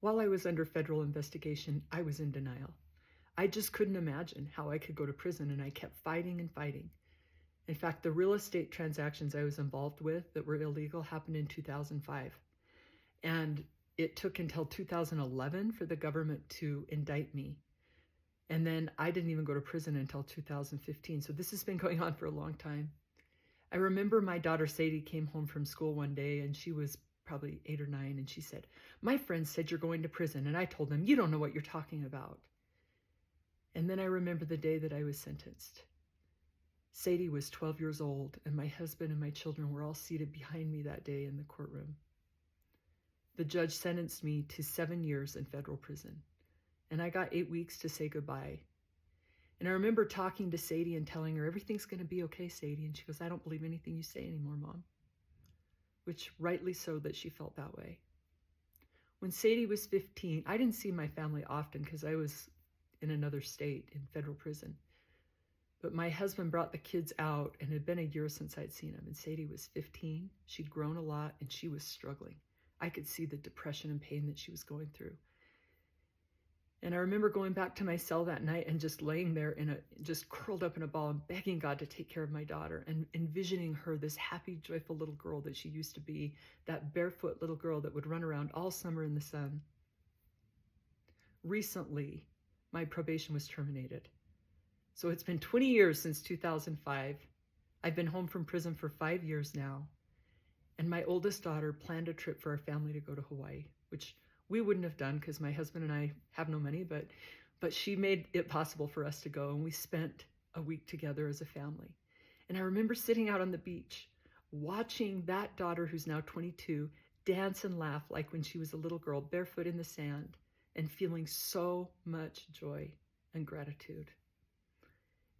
While I was under federal investigation, I was in denial. I just couldn't imagine how I could go to prison, and I kept fighting and fighting. In fact, the real estate transactions I was involved with that were illegal happened in 2005. And it took until 2011 for the government to indict me. And then I didn't even go to prison until 2015. So this has been going on for a long time. I remember my daughter Sadie came home from school one day, and she was probably 8 or 9, and she said, "My friend said you're going to prison." And I told them, "You don't know what you're talking about." And then I remember the day that I was sentenced. Sadie was 12 years old, and my husband and my children were all seated behind me that day in the courtroom. The judge sentenced me to 7 years in federal prison, and I got 8 weeks to say goodbye. And I remember talking to Sadie and telling her, "Everything's going to be okay, Sadie." And she goes, "I don't believe anything you say anymore, Mom." Which rightly so that she felt that way. When Sadie was 15, I didn't see my family often because I was in another state in federal prison. But my husband brought the kids out, and it had been a year since I'd seen them. And Sadie was 15. She'd grown a lot, and she was struggling. I could see the depression and pain that she was going through. And I remember going back to my cell that night and just laying there just curled up in a ball and begging God to take care of my daughter, and envisioning her, this happy, joyful little girl that she used to be, that barefoot little girl that would run around all summer in the sun. Recently, my probation was terminated. So it's been 20 years since 2005. I've been home from prison for 5 years now. And my oldest daughter planned a trip for our family to go to Hawaii, which we wouldn't have done because my husband and I have no money, but she made it possible for us to go, and we spent a week together as a family. And I remember sitting out on the beach, watching that daughter, who's now 22, dance and laugh like when she was a little girl, barefoot in the sand, and feeling so much joy and gratitude.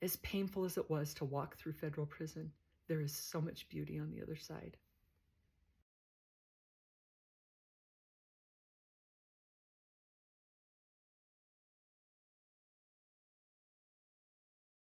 As painful as it was to walk through federal prison, there is so much beauty on the other side.